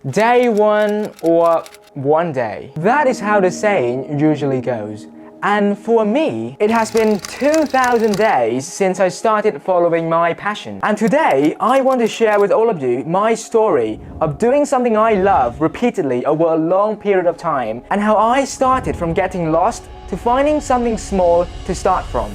Day one or one day. That is how the saying usually goes. And for me, it has been 2,000 days since I started following my passion. And today, I want to share with all of you my story of doing something I love repeatedly over a long period of time, and how I started from getting lost to finding something small to start from.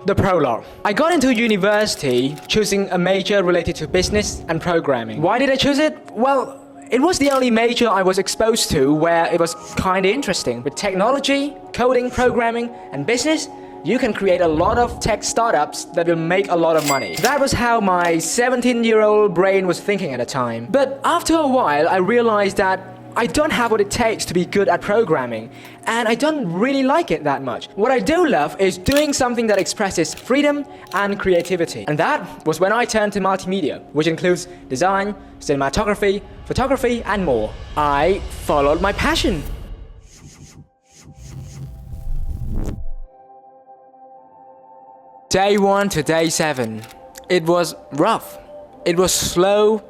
The prologue. I got into university choosing a major related to business and programming. Why did I choose it? Well, it was the only major I was exposed to where it was kinda interesting. With technology, coding, programming, and business, you can create a lot of tech startups that will make a lot of money. That was how my 17-year-old brain was thinking at the time. But after a while, I realized that I don't have what it takes to be good at programming, and I don't really like it that much. What I do love is doing something that expresses freedom and creativity. And that was when I turned to multimedia, which includes design, cinematography, photography, and more. I followed my passion. Day 1 to day 7. It was rough. It was slow.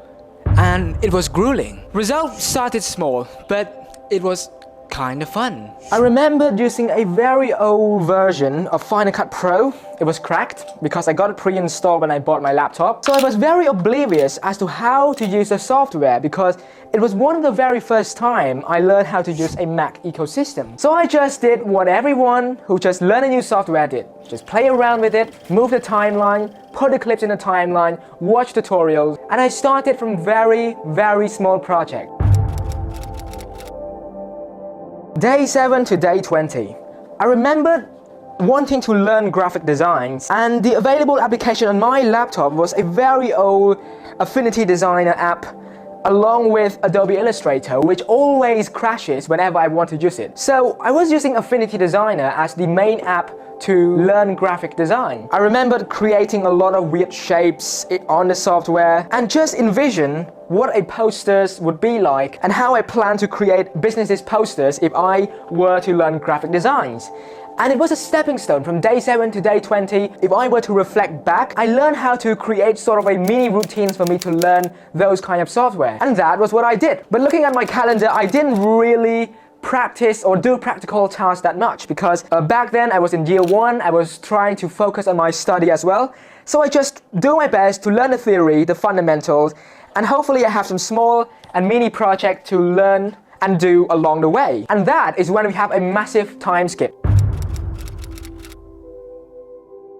And it was grueling. Results started small, but it was kind of fun. I remembered using a very old version of Final Cut Pro. It was cracked because I got it pre-installed when I bought my laptop. So I was very oblivious as to how to use the software because it was one of the very first time I learned how to use a Mac ecosystem. So I just did what everyone who just learned a new software did. Just play around with it, move the timeline, put the clips in the timeline, watch tutorials, and I started from very small project. Day 7 to day 20. I remembered wanting to learn graphic designs, and the available application on my laptop was a very old Affinity Designer app along with Adobe Illustrator, which always crashes whenever I want to use it. So I was using Affinity Designer as the main app to learn graphic design. I remembered creating a lot of weird shapes on the software and just envision what a posters would be like and how I plan to create businesses posters if I were to learn graphic designs. And it was a stepping stone from day 7 to day 20. If I were to reflect back, I learned how to create sort of a mini routines for me to learn those kind of software. And that was what I did. But looking at my calendar, I didn't really practice or do practical tasks that much because back then I was in year 1, I was trying to focus on my study as well. So I just do my best to learn the theory, the fundamentals, and hopefully I have some small and mini project to learn and do along the way. And that is when we have a massive time skip.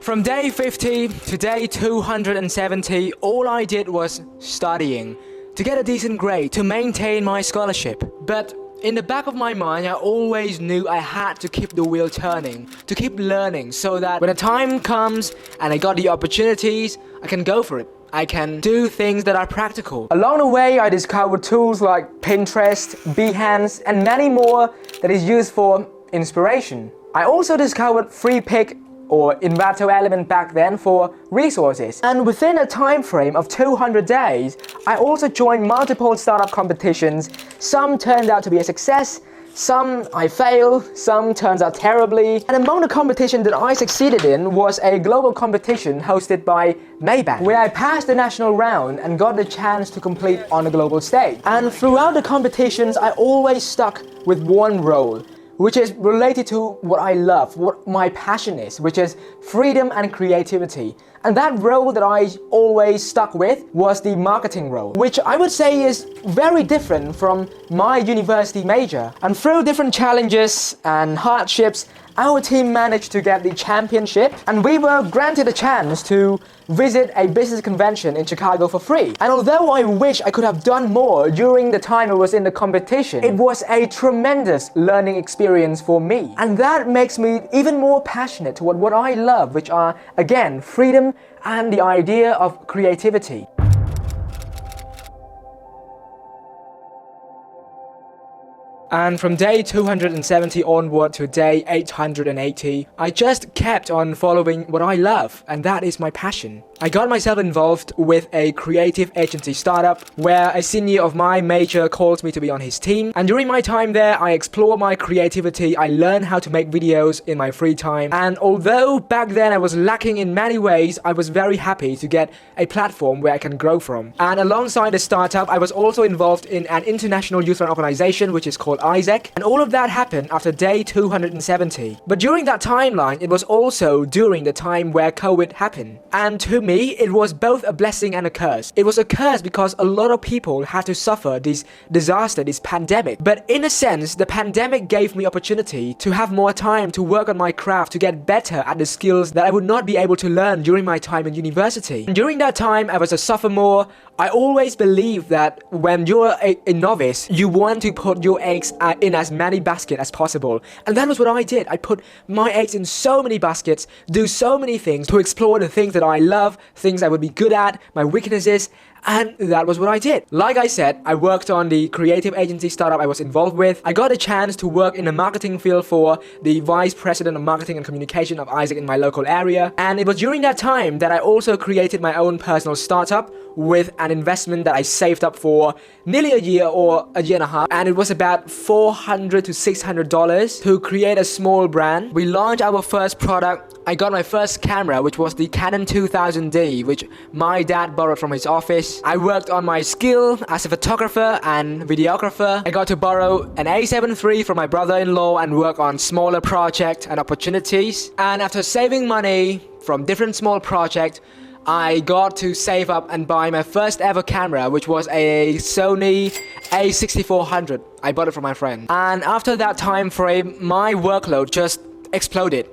From day 50 to day 270, all I did was studying to get a decent grade, to maintain my scholarship. But in the back of my mind, I always knew I had to keep the wheel turning, to keep learning, so that when the time comes and I got the opportunities, I can go for it. I can do things that are practical. Along the way, I discovered tools like Pinterest, Behance, and many more that is used for inspiration. I also discovered FreePic or Envato Element back then for resources. And within a time frame of 200 days, I also joined multiple startup competitions. Some turned out to be a success, some I failed, some turns out terribly. And among the competition that I succeeded in was a global competition hosted by Maybank, where I passed the national round and got the chance to compete on the global stage. And throughout the competitions, I always stuck with one role, which is related to what I love, what my passion is, which is freedom and creativity. And that role that I always stuck with was the marketing role, which I would say is very different from my university major. And through different challenges and hardships, our team managed to get the championship, and we were granted a chance to visit a business convention in Chicago for free. And although I wish I could have done more during the time I was in the competition, it was a tremendous learning experience for me. And that makes me even more passionate toward what I love, which are, again, freedom and the idea of creativity. And from day 270 onward to day 880, I just kept on following what I love, and that is my passion. I got myself involved with a creative agency startup where a senior of my major called me to be on his team, and during my time there I explored my creativity. I learned how to make videos in my free time, and although back then I was lacking in many ways, I was very happy to get a platform where I can grow from. And alongside the startup, I was also involved in an international youth organization which is called Isaac, and all of that happened after day 270. But during that timeline, it was also during the time where COVID happened, and to me it was both a blessing and a curse. It was a curse because a lot of people had to suffer this disaster, this pandemic. But in a sense, the pandemic gave me opportunity to have more time to work on my craft, to get better at the skills that I would not be able to learn during my time in university. And during that time, I was a sophomore. I always believe that when you're a novice, you want to put your eggs in as many baskets as possible. And that was what I did. I put my eggs in so many baskets, do so many things to explore the things that I love, things I would be good at, my weaknesses, and that was what I did. Like I said, I worked on the creative agency startup I was involved with. I got a chance to work in the marketing field for the vice president of marketing and communication of Isaac in my local area. And it was during that time that I also created my own personal startup with an investment that I saved up for nearly a year or a year and a half. And it was about $400 to $600 to create a small brand. We launched our first product. I got my first camera, which was the Canon 2000D, which my dad borrowed from his office. I worked on my skill as a photographer and videographer. I got to borrow an A7 III from my brother-in-law and work on smaller projects and opportunities. And after saving money from different small projects, I got to save up and buy my first ever camera, which was a Sony A6400. I bought it from my friend. And after that time frame, my workload just exploded.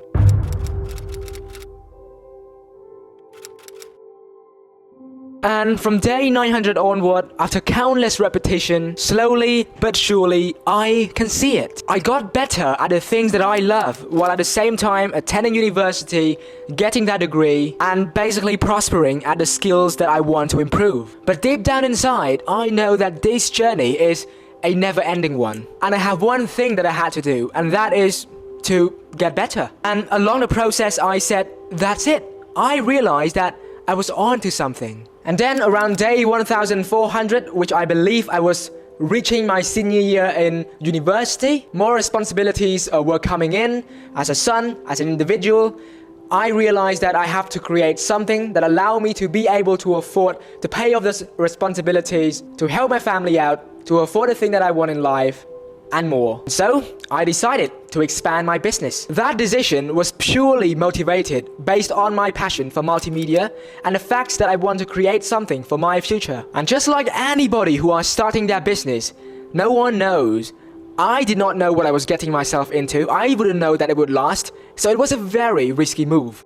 And from day 900 onward, after countless repetition, slowly but surely, I can see it. I got better at the things that I love, while at the same time attending university, getting that degree, and basically prospering at the skills that I want to improve. But deep down inside, I know that this journey is a never-ending one. And I have one thing that I had to do, and that is to get better. And along the process, I said, that's it. I realized that I was on to something. And then around day 1400, which I believe I was reaching my senior year in university, more responsibilities were coming in as a son, as an individual. I realized that I have to create something that allow me to be able to afford to pay off those responsibilities, to help my family out, to afford the thing that I want in life, and more. So I decided to expand my business. That decision was purely motivated based on my passion for multimedia and the fact that I want to create something for my future. And just like anybody who are starting their business, no one knows. I did not know what I was getting myself into. I wouldn't know that it would last. So it was a very risky move.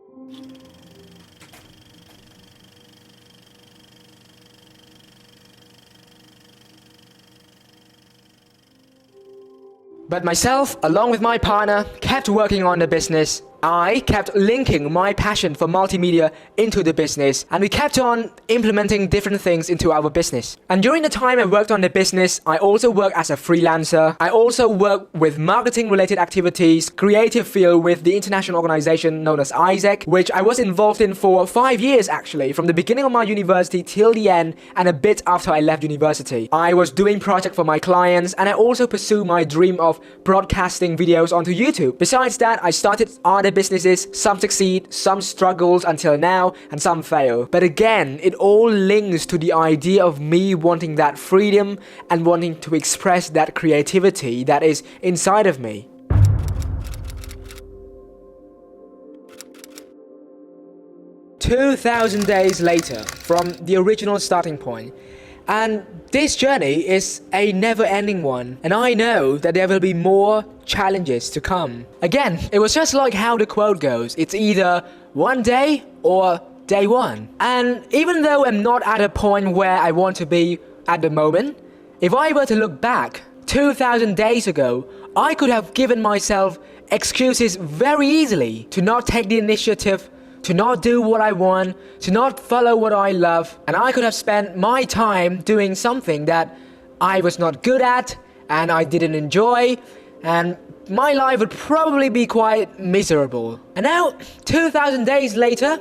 But myself, along with my partner, kept working on the business. I kept linking my passion for multimedia into the business, and we kept on implementing different things into our business. And during the time I worked on the business, I also worked as a freelancer. I also worked with marketing related activities, creative field with the international organization known as Isaac, which I was involved in for 5 years actually, from the beginning of my university till the end and a bit after I left university. I was doing projects for my clients, and I also pursued my dream of broadcasting videos onto YouTube. Besides that, I started other businesses. Some succeed, some struggles until now, and some fail. But again, it all links to the idea of me wanting that freedom and wanting to express that creativity that is inside of me. "2,000 days later from the original starting point. And this journey is a never-ending one, and I know that there will be more challenges to come. Again, it was just like how the quote goes, it's either one day or day one. And even though I'm not at a point where I want to be at the moment, if I were to look back 2,000 days ago, I could have given myself excuses very easily to not take the initiative, to not do what I want, to not follow what I love, and I could have spent my time doing something that I was not good at and I didn't enjoy, and my life would probably be quite miserable. And now, 2,000 days later,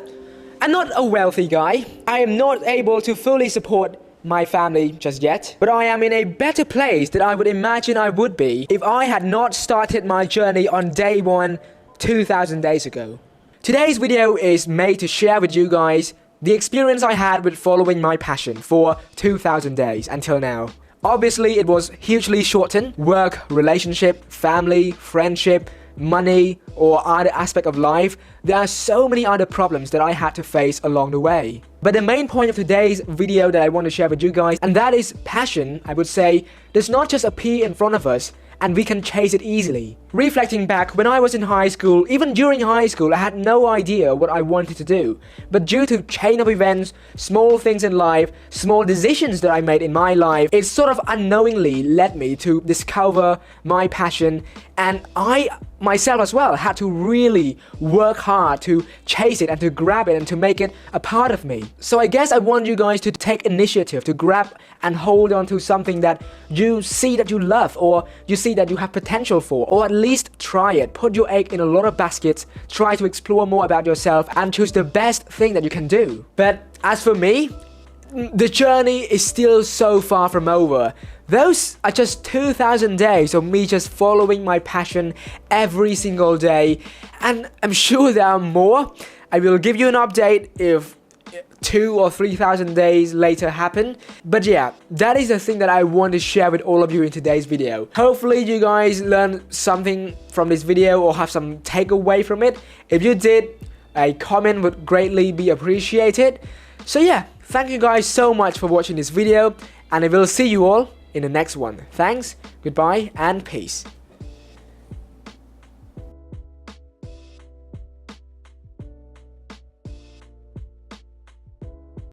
I'm not a wealthy guy. I am not able to fully support my family just yet, but I am in a better place than I would imagine I would be if I had not started my journey on day 1 2,000 days ago. Today's video is made to share with you guys the experience I had with following my passion for 2,000 days until now. Obviously, it was hugely shortened. Work, relationship, family, friendship, money, or other aspect of life. There are so many other problems that I had to face along the way. But the main point of today's video that I want to share with you guys, and that is passion, I would say, does not just appear in front of us and we can chase it easily. Reflecting back, when I was in high school, even during high school, I had no idea what I wanted to do. But due to chain of events, small things in life, small decisions that I made in my life, it sort of unknowingly led me to discover my passion, and I myself as well had to really work hard to chase it and to grab it and to make it a part of me. So I guess I want you guys to take initiative, to grab and hold on to something that you see that you love, or you see that you have potential for, or at least try it. Put your egg in a lot of baskets, try to explore more about yourself and choose the best thing that you can do. But as for me, the journey is still so far from over. Those are just 2,000 days of me just following my passion every single day, and I'm sure there are more. I will give you an update if 2,000 or 3,000 days later happen. But yeah, that is the thing that I want to share with all of you in today's video. Hopefully you guys learned something from this video or have some takeaway from it. If you did, a comment would greatly be appreciated. So yeah, thank you guys so much for watching this video, and I will see you all in the next one. Thanks, goodbye, and peace.